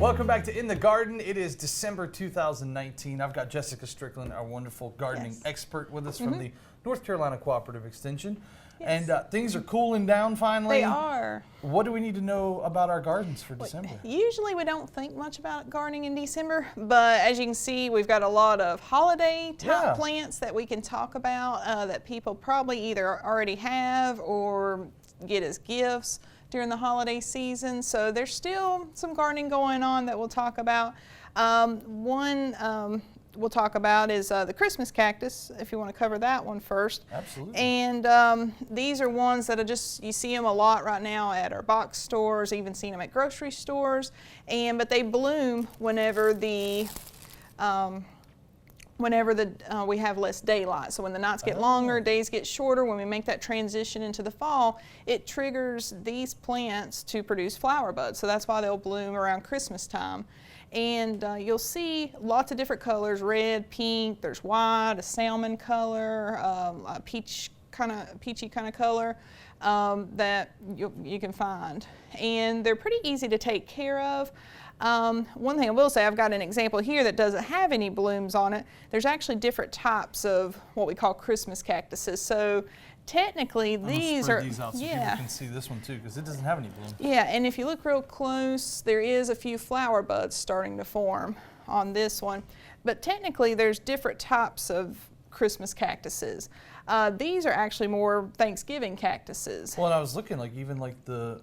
Welcome back to In the Garden. It is December 2019. I've got Jessica Strickland, our wonderful gardening expert, with us from the North Carolina Cooperative Extension. Yes. And things are cooling down finally. They are. What do we need to know about our gardens for December? Usually we don't think much about gardening in December, but as you can see, we've got a lot of holiday type plants that we can talk about that people probably either already have or get as gifts during the holiday season. So there's still some gardening going on that we'll talk about. One we'll talk about is the Christmas cactus, if you want to cover that one first. Absolutely. And these are ones that you see them a lot right now at our box stores, even seen them at grocery stores. But they bloom whenever we have less daylight. So when the nights get longer, days get shorter, when we make that transition into the fall, it triggers these plants to produce flower buds. So that's why they'll bloom around Christmas time. And you'll see lots of different colors: red, pink, there's white, a salmon color, a peachy kind of color that you can find. And they're pretty easy to take care of. One thing I will say, I've got an example here that doesn't have any blooms on it. There's actually different types of what we call Christmas cactuses. So technically these are, these out so people can see this one too, because it doesn't have any bloom. Yeah, and if you look real close, there is a few flower buds starting to form on this one. But technically there's different types of Christmas cactuses. These are actually more Thanksgiving cactuses. Well, and I was looking, even the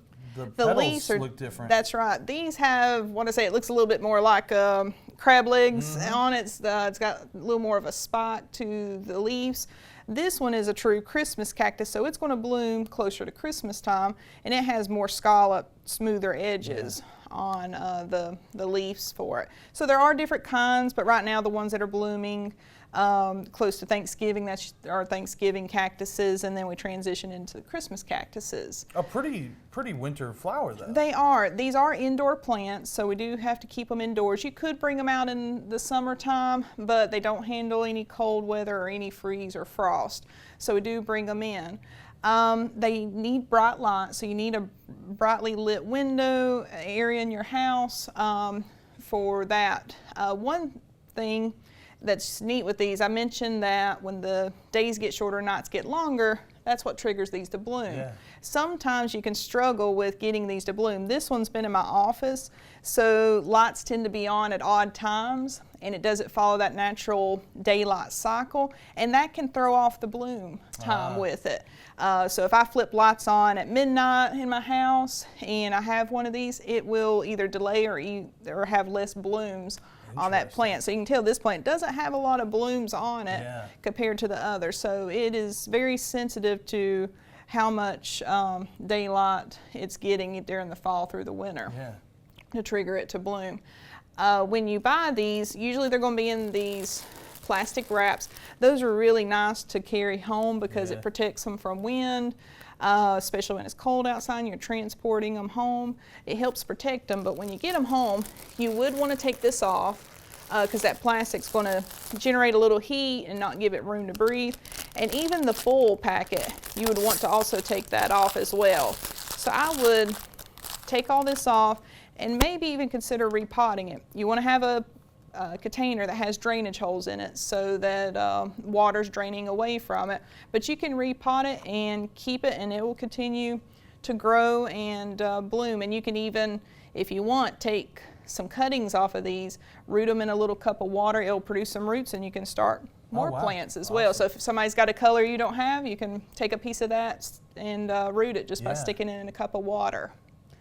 petals leaves look different. That's right. These have, it looks a little bit more like crab legs on it. It's got a little more of a spot to the leaves. This one is a true Christmas cactus, so it's going to bloom closer to Christmas time, and it has more scalloped, smoother edges on the leaves for it. So there are different kinds, but right now the ones that are blooming close to Thanksgiving, that's our Thanksgiving cactuses, and then we transition into the Christmas cactuses. A pretty winter flower though. They are. These are indoor plants, so we do have to keep them indoors. You could bring them out in the summertime, but they don't handle any cold weather or any freeze or frost, so we do bring them in. They need bright light, so you need a brightly lit window area in your house for that. One thing that's neat with these, I mentioned that when the days get shorter, nights get longer, that's what triggers these to bloom. Yeah. Sometimes you can struggle with getting these to bloom. This one's been in my office, so lights tend to be on at odd times, and it doesn't follow that natural daylight cycle, and that can throw off the bloom time with it. So if I flip lights on at midnight in my house and I have one of these, it will either delay or have less blooms on that plant. So you can tell this plant doesn't have a lot of blooms on it compared to the other. So it is very sensitive to how much daylight it's getting during the fall through the winter to trigger it to bloom. When you buy these, usually they're going to be in these plastic wraps. Those are really nice to carry home because it protects them from wind. Especially when it's cold outside and you're transporting them home. It helps protect them, but when you get them home, you would want to take this off because that plastic's going to generate a little heat and not give it room to breathe. And even the foil packet, you would want to also take that off as well. So I would take all this off and maybe even consider repotting it. You want to have a container that has drainage holes in it so that water's draining away from it. But you can repot it and keep it, and it will continue to grow and bloom. And you can even, if you want, take some cuttings off of these, root them in a little cup of water. It'll produce some roots, and you can start more plants as well. So if somebody's got a color you don't have, you can take a piece of that and root it just by sticking it in a cup of water.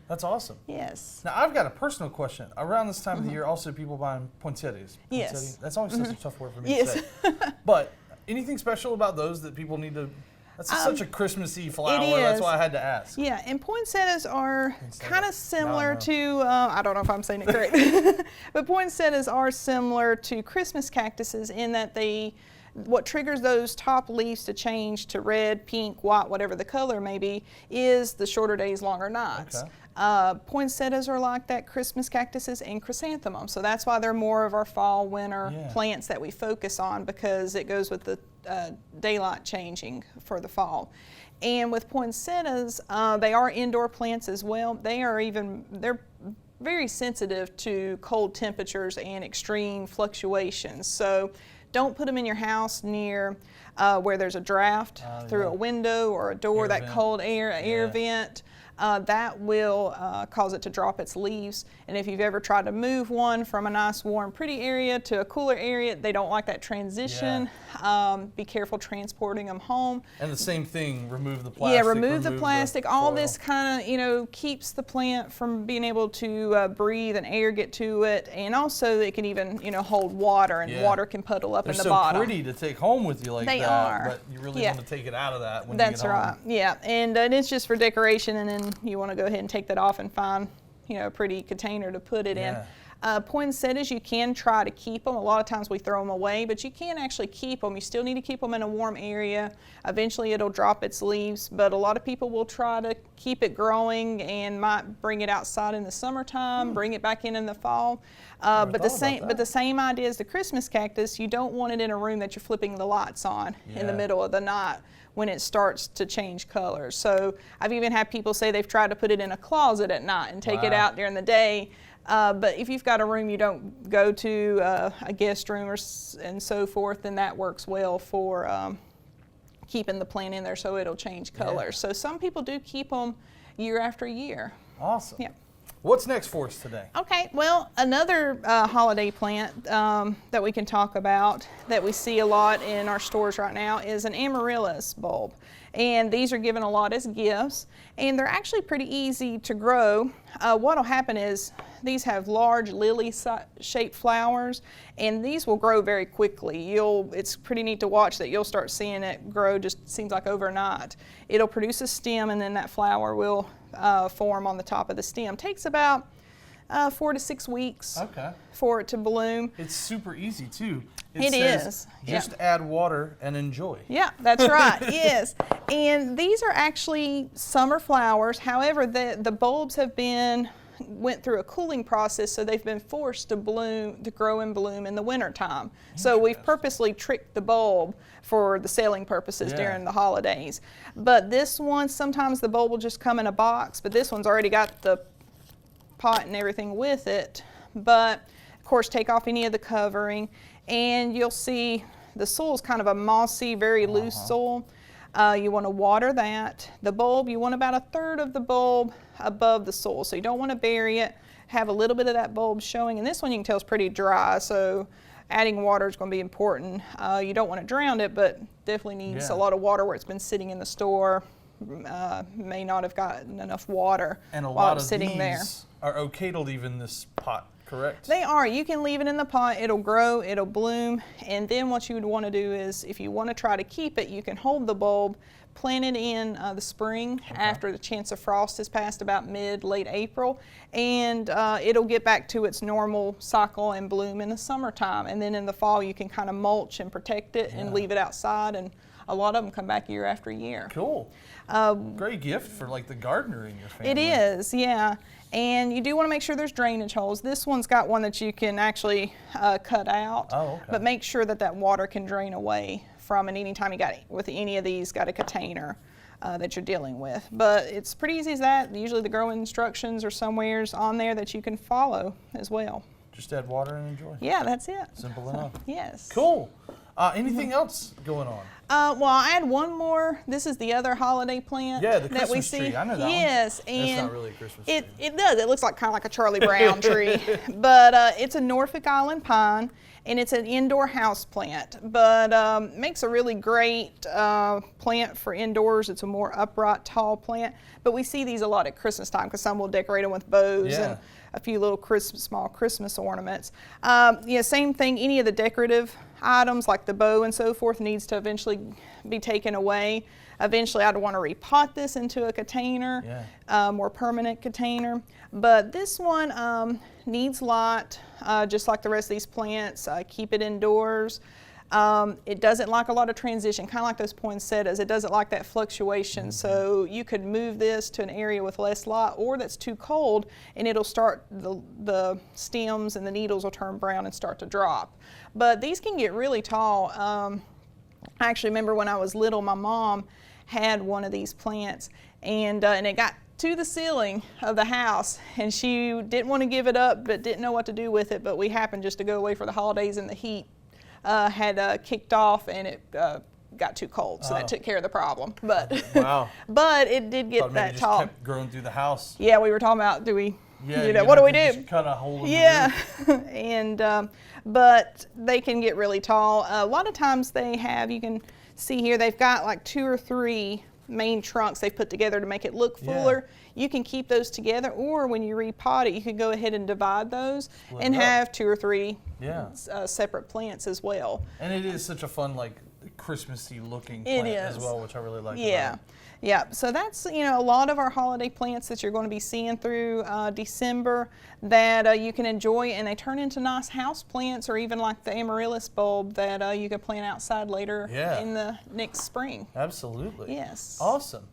That's awesome. Yes. Now, I've got a personal question. Around this time of the year, also people buying poinsettias. Yes. That's always such a tough word for me to say. But anything special about those that people need to... That's such a Christmassy flower. That's why I had to ask. Yeah, and poinsettias are kind of similar to, I don't know if I'm saying it correct, but poinsettias are similar to Christmas cactuses in that what triggers those top leaves to change to red, pink, white, whatever the color may be, is the shorter days, longer nights. Okay. Poinsettias are like that, Christmas cactuses and chrysanthemums. So that's why they're more of our fall, winter plants that we focus on, because it goes with the daylight changing for the fall. And with poinsettias, they are indoor plants as well. They're very sensitive to cold temperatures and extreme fluctuations. So don't put them in your house near where there's a draft through a window or a door, Air that vent. cold air vent. That will cause it to drop its leaves. And if you've ever tried to move one from a nice warm pretty area to a cooler area, they don't like that transition. Be careful transporting them home. And the same thing, remove the plastic. Yeah, remove the plastic. All soil. this kind of, keeps the plant from being able to breathe and air get to it. And also it can even, hold water, and water can puddle up They're in the so bottom. pretty to take home with you like They that. are. But you really Yeah. want to take it out of that when That's you get home. right. Yeah, and it's just for decoration, and then you want to go ahead and take that off and find, a pretty container to put it in. Poinsettias, you can try to keep them. A lot of times we throw them away, but you can actually keep them. You still need to keep them in a warm area. Eventually it'll drop its leaves, but a lot of people will try to keep it growing and might bring it outside in the summertime, bring it back in the fall. But the same idea as the Christmas cactus, you don't want it in a room that you're flipping the lights on in the middle of the night when it starts to change colors. So I've even had people say they've tried to put it in a closet at night and take it out during the day. But if you've got a room you don't go to, a guest room and so forth, then that works well for keeping the plant in there so it'll change colors. So some people do keep them year after year. Awesome. Yeah. What's next for us today? Okay, well, another holiday plant that we can talk about that we see a lot in our stores right now is an amaryllis bulb. And these are given a lot as gifts, and they're actually pretty easy to grow. What'll happen is these have large lily-shaped flowers, and these will grow very quickly. It's pretty neat to watch that you'll start seeing it grow, just seems like overnight. It'll produce a stem, and then that flower will form on the top of the stem. Takes about 4 to 6 weeks for it to bloom. It's super easy too. It says, is. Just add water and enjoy. Yeah, that's right. Yes. And these are actually summer flowers. However, the bulbs went through a cooling process, so they've been forced to grow and bloom in the wintertime. So we've purposely tricked the bulb for the selling purposes during the holidays. But this one, sometimes the bulb will just come in a box, but this one's already got the pot and everything with it. But of course, take off any of the covering, and you'll see the soil's kind of a mossy, very loose soil. You want to water that. The bulb, you want about 1/3 of the bulb above the soil. So you don't want to bury it. Have a little bit of that bulb showing. And this one you can tell is pretty dry, so adding water is going to be important. You don't want to drown it, but definitely needs a lot of water where it's been sitting in the store. May not have gotten enough water and a while lot it's of sitting these there. Are okay to leave in this pot, correct? They are. You can leave it in the pot. It'll grow, it'll bloom, and then what you would want to do is, if you want to try to keep it, you can hold the bulb, plant it in the spring after the chance of frost has passed, about late April, and it'll get back to its normal cycle and bloom in the summertime. And then in the fall, you can kind of mulch and protect it and leave it outside, and a lot of them come back year after year. Cool. Great gift for like the gardener in your family. It is, yeah. And you do want to make sure there's drainage holes. This one's got one that you can actually cut out. Oh, okay. But make sure that water can drain away from it anytime you got, with any of these, got a container that you're dealing with. But it's pretty easy as that. Usually the growing instructions are somewheres on there that you can follow as well. Just add water and enjoy. Yeah, that's it. Simple enough. Yes. Cool. Anything else going on? Well, I had one more. This is the other holiday plant Yeah, the that we Christmas see. tree. I know that yes, one. and It's not really a Christmas tree. It does. It looks like kind of like a Charlie Brown tree, but it's a Norfolk Island pine, and it's an indoor house plant. But makes a really great plant for indoors. It's a more upright, tall plant. But we see these a lot at Christmas time because some will decorate them with bows and a few little small Christmas ornaments. Same thing. Any of the decorative items like the bow and so forth needs to eventually be taken away. Eventually I'd want to repot this into a container, more permanent container. But this one needs light, just like the rest of these plants. Keep it indoors. It doesn't like a lot of transition, kind of like those poinsettias. It doesn't like that fluctuation. So you could move this to an area with less light or that's too cold, and it'll start, the stems and the needles will turn brown and start to drop. But these can get really tall. I actually remember when I was little, my mom had one of these plants, and it got to the ceiling of the house, and she didn't want to give it up, but didn't know what to do with it. But we happened just to go away for the holidays, and the heat had kicked off, and it got too cold, so that took care of the problem. But Wow. but it did get Thought maybe that it just tall. kept growing through the house. Yeah, we were talking about, do we? Yeah, You know, what do we do? Kind of hold them. Yeah, and but they can get really tall. A lot of times they have, you can see here, they've got like 2 or 3 main trunks they've put together to make it look fuller. You can keep those together, or when you repot it, you can go ahead and divide those and have 2 or 3 separate plants as well. And it is such a fun, like, Christmassy looking It plant is. as well, which I really like. Yeah. About it. Yeah, so that's, you know, a lot of our holiday plants that you're going to be seeing through December that you can enjoy, and they turn into nice house plants, or even like the amaryllis bulb that you can plant outside later in the next spring. Absolutely. Yes. Awesome.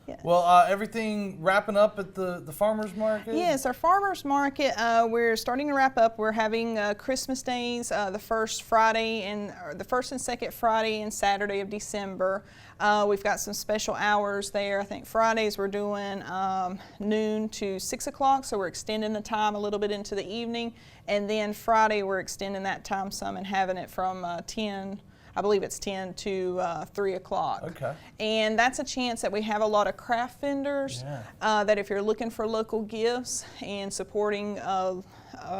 Yeah. Well, everything wrapping up at the farmers market? Yes, our farmers market, we're starting to wrap up. We're having Christmas days, the first and second Friday and Saturday of December. We've got some special hours there. I think Fridays we're doing noon to 6 o'clock, so we're extending the time a little bit into the evening. And then Friday we're extending that time some and having it from 10 to 3 o'clock. Okay. And that's a chance that we have a lot of craft vendors that if you're looking for local gifts and supporting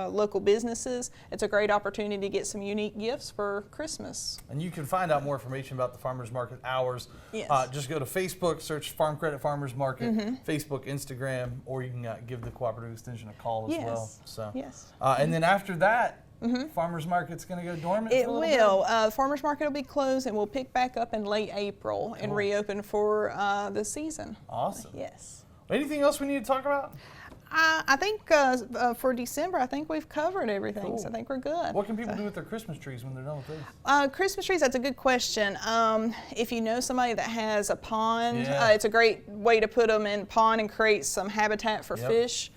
local businesses, it's a great opportunity to get some unique gifts for Christmas. And you can find out more information about the farmers market hours. Yes. Just go to Facebook, search Farm Credit Farmers Market, Facebook, Instagram, or you can give the Cooperative Extension a call as well. So. Yes. And then after that, farmers market's going to go dormant. It for a little will. bit? The farmers market will be closed, and we'll pick back up in late April and reopen for the season. Awesome. Yes. Anything else we need to talk about? I think for December, I think we've covered everything, Cool. so I think we're good. What can people do with their Christmas trees when they're done with those? Christmas trees, that's a good question. If you know somebody that has a pond, Yeah. it's a great way to put them in pond and create some habitat for fish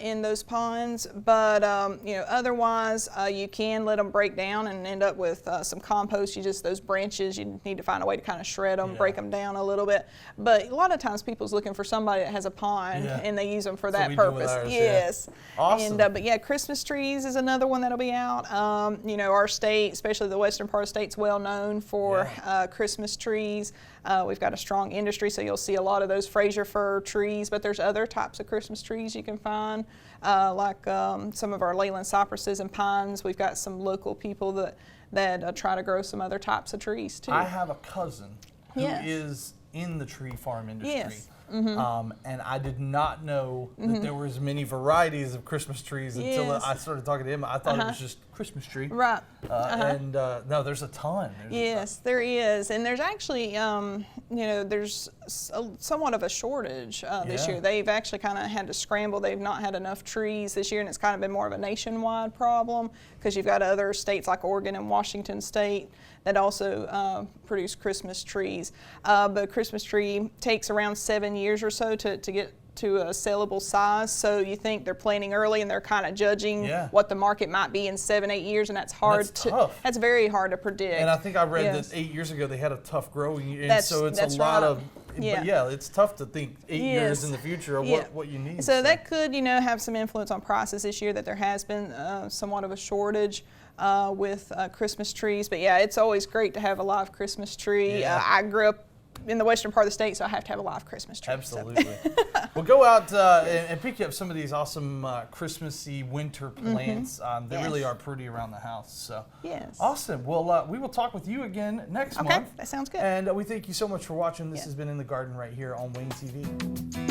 in those ponds. But you know, otherwise, you can let them break down and end up with some compost. Those branches, you need to find a way to kind of shred them, break them down a little bit. But a lot of times people's looking for somebody that has a pond and they use them for that we do with purpose. ours, Yes. Awesome. And, but yeah, Christmas trees is another one that'll be out. You know, our state, especially the western part of the state's well known for Christmas trees. We've got a strong industry, so you'll see a lot of those Fraser fir trees, but there's other types of Christmas trees you can find, like some of our Leyland cypresses and pines. We've got some local people that try to grow some other types of trees too. I have a cousin who is in the tree farm industry. Yes. And I did not know that there were as many varieties of Christmas trees until I started talking to him. I thought it was just Christmas tree. Right. And no, there's a ton. Yes, there is, and there's actually, you know, there's somewhat of a shortage this year. They've actually kind of had to scramble. They've not had enough trees this year, and it's kind of been more of a nationwide problem because you've got other states like Oregon and Washington State that also produce Christmas trees. But a Christmas tree takes around 7 years or so to get to a sellable size. So you think they're planting early and they're kind of judging what the market might be in 7, 8 years, and that's hard tough. That's very hard to predict. And I think I read that 8 years ago they had a tough growing year, and so it's a lot of. But yeah, it's tough to think 8 years in the future of what you need. So that could, you know, have some influence on prices this year, that there has been somewhat of a shortage with Christmas trees. But yeah, it's always great to have a live Christmas tree. I grew up in the western part of the state, so I have to have a live Christmas tree. Absolutely. Well, go out and pick up some of these awesome Christmassy winter plants. They really are pretty around the house. So awesome. Well, we will talk with you again next month. That sounds good. And we thank you so much for watching. This has been In the Garden right here on Wayne TV.